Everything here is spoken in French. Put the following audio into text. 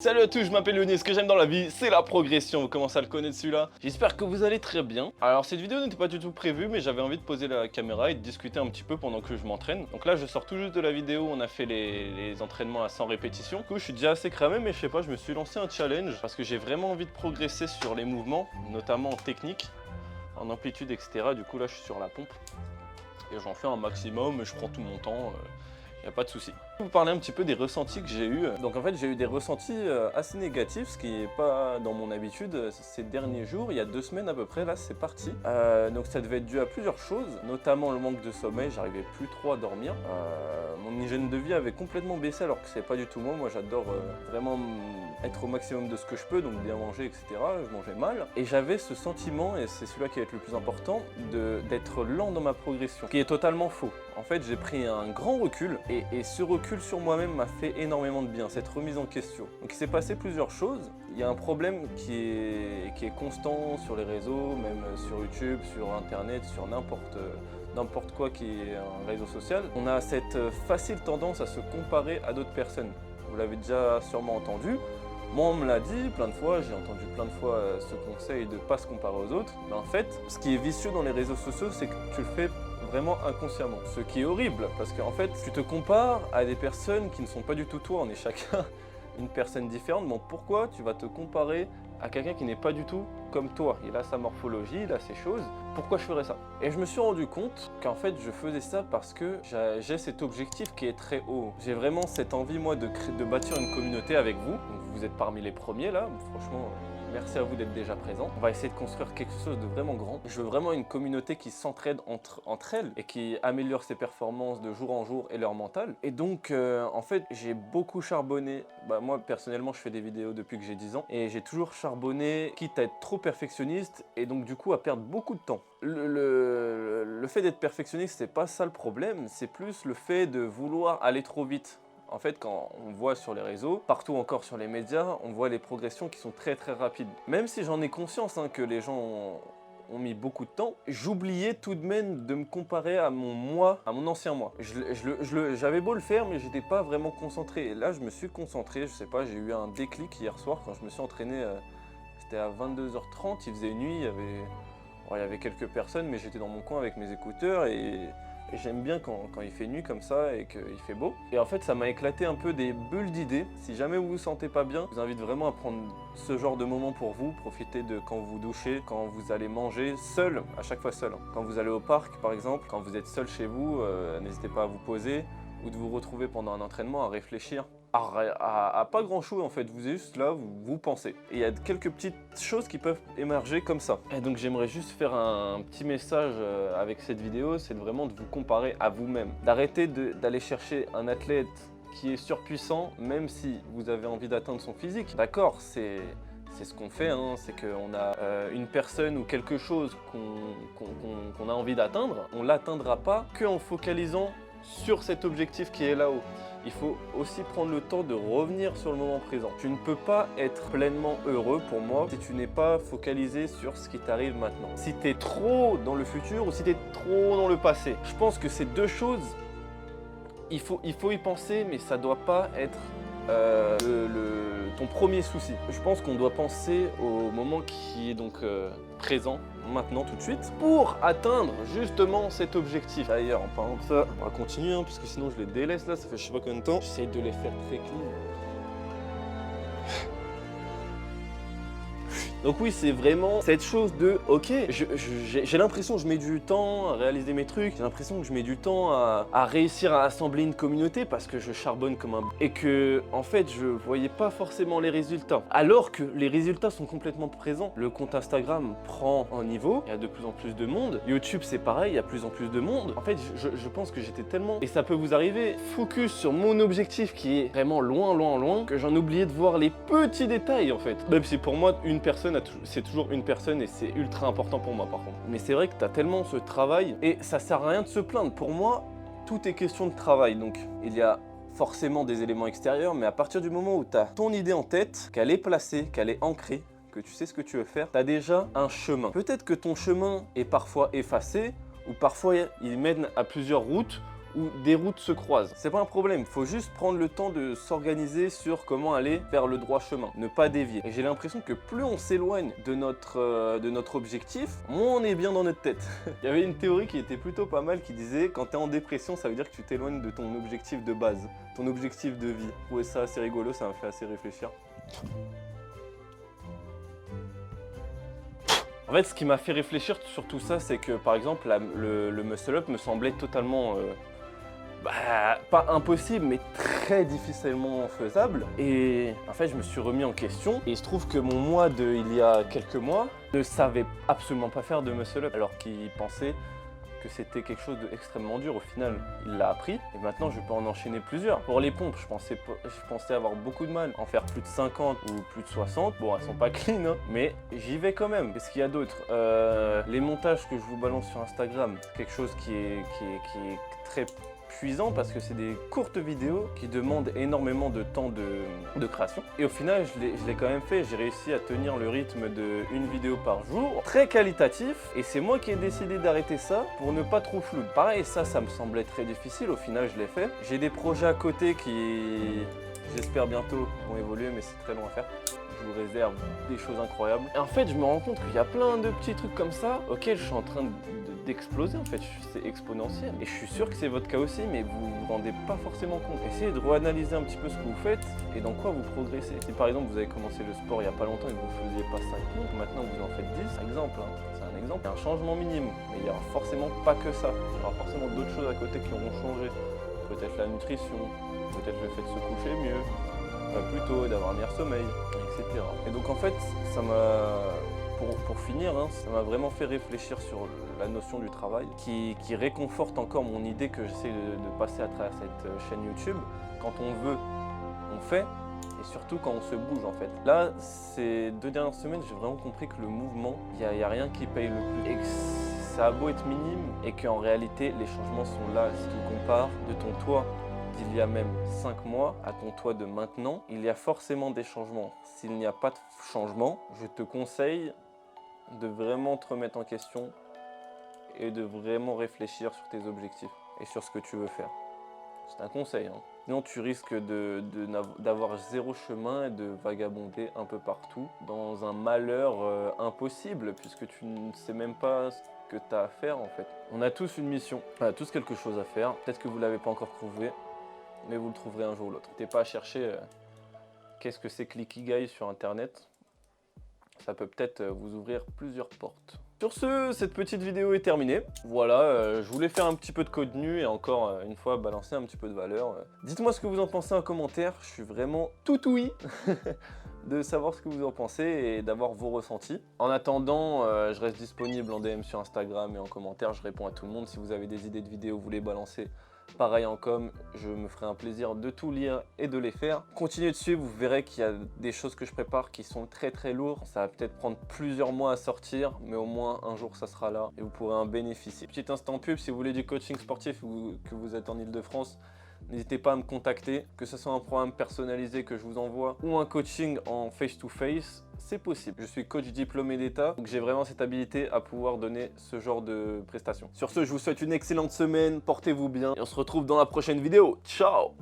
Salut à tous, je m'appelle Léonie, ce que j'aime dans la vie, c'est la progression, vous commencez à le connaître celui-là. J'espère que vous allez très bien. Alors cette vidéo n'était pas du tout prévue, mais j'avais envie de poser la caméra et de discuter un petit peu pendant que je m'entraîne. Donc là je sors tout juste de la vidéo où on a fait les entraînements à 100 répétitions. Du coup je suis déjà assez cramé, mais je sais pas, je me suis lancé un challenge parce que j'ai vraiment envie de progresser sur les mouvements, notamment en technique, en amplitude, etc. Du coup là je suis sur la pompe et j'en fais un maximum, je prends tout mon temps. Y a pas de souci. Je vais vous parler un petit peu des ressentis que j'ai eu. Donc en fait j'ai eu des ressentis assez négatifs, ce qui n'est pas dans mon habitude ces derniers jours. Il y a 2 semaines à peu près, là c'est parti. Donc ça devait être dû à plusieurs choses, notamment le manque de sommeil. J'arrivais plus trop à dormir. Mon hygiène de vie avait complètement baissé alors que c'est pas du tout moi. Moi j'adore vraiment être au maximum de ce que je peux, donc bien manger, etc. Je mangeais mal. Et j'avais ce sentiment, et c'est celui-là qui va être le plus important, d'être lent dans ma progression, ce qui est totalement faux. En fait j'ai pris un grand recul et ce recul sur moi-même m'a fait énormément de bien, cette remise en question. Donc il s'est passé plusieurs choses. Il y a un problème qui est constant sur les réseaux, même sur YouTube, sur internet, sur n'importe quoi qui est un réseau social. On a cette facile tendance à se comparer à d'autres personnes. Vous l'avez déjà sûrement entendu. Moi on me l'a dit plein de fois, j'ai entendu plein de fois ce conseil de ne pas se comparer aux autres. Mais en fait, ce qui est vicieux dans les réseaux sociaux, c'est que tu le fais vraiment inconsciemment. Ce qui est horrible, parce qu'en fait, tu te compares à des personnes qui ne sont pas du tout toi, on est chacun une personne différente. Bon, pourquoi tu vas te comparer à quelqu'un qui n'est pas du tout comme toi? Il a sa morphologie, il a ses choses. Pourquoi je ferais ça? Et je me suis rendu compte qu'en fait, je faisais ça parce que j'ai cet objectif qui est très haut. J'ai vraiment cette envie, moi, de bâtir une communauté avec vous. Donc, vous êtes parmi les premiers, là. Franchement, merci à vous d'être déjà présents. On va essayer de construire quelque chose de vraiment grand. Je veux vraiment une communauté qui s'entraide entre elles et qui améliore ses performances de jour en jour et leur mental. Et donc, en fait, j'ai beaucoup charbonné. Moi, personnellement, je fais des vidéos depuis que j'ai 10 ans et j'ai toujours charbonné, quitte à être trop perfectionniste et donc, du coup, à perdre beaucoup de temps. Le fait d'être perfectionniste, c'est pas ça le problème. C'est plus le fait de vouloir aller trop vite. En fait, quand on voit sur les réseaux, partout encore sur les médias, on voit les progressions qui sont très très rapides. Même si j'en ai conscience que les gens ont mis beaucoup de temps, j'oubliais tout de même de me comparer à mon moi, à mon ancien moi. J'avais beau le faire, mais j'étais pas vraiment concentré. Et là, je me suis concentré, je sais pas, j'ai eu un déclic hier soir quand je me suis entraîné. C'était à 22h30, il faisait nuit, il y avait quelques personnes, mais j'étais dans mon coin avec mes écouteurs et j'aime bien quand il fait nuit comme ça et qu'il fait beau. Et en fait, ça m'a éclaté un peu des bulles d'idées. Si jamais vous vous sentez pas bien, je vous invite vraiment à prendre ce genre de moment pour vous. Profitez de quand vous vous douchez, quand vous allez manger, seul, à chaque fois seul. Quand vous allez au parc, par exemple, quand vous êtes seul chez vous, n'hésitez pas à vous poser ou de vous retrouver pendant un entraînement à réfléchir. À pas grand chose en fait, vous êtes juste là, vous pensez. Et il y a quelques petites choses qui peuvent émerger comme ça. Et donc j'aimerais juste faire un petit message avec cette vidéo, c'est vraiment de vous comparer à vous-même. D'arrêter d'aller chercher un athlète qui est surpuissant, même si vous avez envie d'atteindre son physique. D'accord, c'est ce qu'on fait, c'est qu'on a une personne ou quelque chose qu'on a envie d'atteindre. On ne l'atteindra pas qu'en focalisant sur cet objectif qui est là-haut. Il faut aussi prendre le temps de revenir sur le moment présent. Tu ne peux pas être pleinement heureux pour moi si tu n'es pas focalisé sur ce qui t'arrive maintenant. Si tu es trop dans le futur ou si tu es trop dans le passé. Je pense que ces deux choses, il faut y penser, mais ça ne doit pas être ton premier souci. Je pense qu'on doit penser au moment qui est donc présent, maintenant, tout de suite, pour atteindre justement cet objectif. D'ailleurs, en parlant de ça, on va continuer, parce que sinon je les délaisse là, ça fait je sais pas combien de temps. J'essaye de les faire très clean. Donc oui, c'est vraiment cette chose de, ok, j'ai l'impression que je mets du temps à réaliser mes trucs, j'ai l'impression que je mets du temps à réussir à assembler une communauté parce que je charbonne comme un... Et que, en fait, je voyais pas forcément les résultats. Alors que les résultats sont complètement présents. Le compte Instagram prend un niveau, il y a de plus en plus de monde. YouTube, c'est pareil, il y a de plus en plus de monde. En fait, je pense que j'étais tellement... Et ça peut vous arriver, focus sur mon objectif qui est vraiment loin, loin, loin, que j'en oubliais de voir les petits détails, en fait. Même si pour moi, une personne, c'est toujours une personne et c'est ultra important pour moi par contre. Mais c'est vrai que tu as tellement ce travail et ça sert à rien de se plaindre. Pour moi, tout est question de travail. Donc il y a forcément des éléments extérieurs, mais à partir du moment où tu as ton idée en tête, qu'elle est placée, qu'elle est ancrée, que tu sais ce que tu veux faire, tu as déjà un chemin. Peut-être que ton chemin est parfois effacé ou parfois il mène à plusieurs routes où des routes se croisent. C'est pas un problème, faut juste prendre le temps de s'organiser sur comment aller vers le droit chemin, ne pas dévier. Et j'ai l'impression que plus on s'éloigne de notre objectif, moins on est bien dans notre tête. Il y avait une théorie qui était plutôt pas mal qui disait quand t'es en dépression, ça veut dire que tu t'éloignes de ton objectif de base, ton objectif de vie. Je trouvais ça assez rigolo, ça m'a fait assez réfléchir. En fait, ce qui m'a fait réfléchir sur tout ça, c'est que par exemple, le muscle-up me semblait totalement, pas impossible, mais très difficilement faisable. Et en fait, je me suis remis en question. Et il se trouve que mon moi il y a quelques mois ne savait absolument pas faire de muscle-up, alors qu'il pensait que c'était quelque chose d'extrêmement dur. Au final, il l'a appris et maintenant je peux en enchaîner plusieurs. Pour les pompes, je pensais avoir beaucoup de mal. En faire plus de 50 ou plus de 60, bon, elles sont pas clean, hein, mais j'y vais quand même. Qu'est-ce qu'il y a d'autre? Les montages que je vous balance sur Instagram, quelque chose qui est très puissant parce que c'est des courtes vidéos qui demandent énormément de temps de création. Et au final, je l'ai quand même fait. J'ai réussi à tenir le rythme de une vidéo par jour, très qualitatif. Et c'est moi qui ai décidé d'arrêter ça pour ne pas trop flou. Pareil, ça me semblait très difficile. Au final, je l'ai fait. J'ai des projets à côté qui, j'espère bientôt, vont évoluer, mais c'est très long à faire. Je vous réserve des choses incroyables. Et en fait, je me rends compte qu'il y a plein de petits trucs comme ça auxquels je suis en train d'exploser. En fait, c'est exponentiel. Et je suis sûr que c'est votre cas aussi, mais vous vous rendez pas forcément compte. Essayez de réanalyser un petit peu ce que vous faites et dans quoi vous progressez. Si par exemple, vous avez commencé le sport il y a pas longtemps et que vous faisiez pas 5 pompes, maintenant vous en faites 10, c'est un exemple. Hein. C'est un exemple. Il y a un changement minime, mais il y aura forcément pas que ça. Il y aura forcément d'autres choses à côté qui auront changé. Peut-être la nutrition, peut-être le fait de se coucher mieux, plus tôt, d'avoir un meilleur sommeil, etc. Et donc en fait, ça m'a, pour finir, hein, ça m'a vraiment fait réfléchir sur la notion du travail, qui réconforte encore mon idée que j'essaie de passer à travers cette chaîne YouTube. Quand on veut, on fait, et surtout quand on se bouge en fait. Là, ces 2 dernières semaines, j'ai vraiment compris que le mouvement, il n'y a rien qui paye le plus. Et que ça a beau être minime, et qu'en réalité, les changements sont là. Si tu compares de ton toit d'il y a même 5 mois à ton toit de maintenant, il y a forcément des changements. S'il n'y a pas de changement, je te conseille de vraiment te remettre en question et de vraiment réfléchir sur tes objectifs et sur ce que tu veux faire. C'est un conseil, hein. Sinon tu risques d'avoir zéro chemin et de vagabonder un peu partout dans un malheur impossible puisque tu ne sais même pas ce que tu as à faire en fait. On a tous une mission, on a tous quelque chose à faire. Peut-être que vous ne l'avez pas encore trouvé, mais vous le trouverez un jour ou l'autre. N'hésitez pas à chercher qu'est-ce que c'est que l'ikigai sur internet. Ça peut peut-être vous ouvrir plusieurs portes. Sur ce, cette petite vidéo est terminée. Voilà, je voulais faire un petit peu de contenu et encore une fois balancer un petit peu de valeur. Dites-moi ce que vous en pensez en commentaire. Je suis vraiment tout ouïe de savoir ce que vous en pensez et d'avoir vos ressentis. En attendant, je reste disponible en DM sur Instagram et en commentaire. Je réponds à tout le monde. Si vous avez des idées de vidéos, vous les balancez. Pareil en com, je me ferai un plaisir de tout lire et de les faire. Continuez de suivre, vous verrez qu'il y a des choses que je prépare qui sont très très lourdes. Ça va peut-être prendre plusieurs mois à sortir, mais au moins un jour ça sera là et vous pourrez en bénéficier. Petit instant pub, si vous voulez du coaching sportif ou que vous êtes en Ile-de-France, n'hésitez pas à me contacter, que ce soit un programme personnalisé que je vous envoie ou un coaching en face-to-face, c'est possible. Je suis coach diplômé d'État, donc j'ai vraiment cette habilité à pouvoir donner ce genre de prestations. Sur ce, je vous souhaite une excellente semaine, portez-vous bien et on se retrouve dans la prochaine vidéo. Ciao!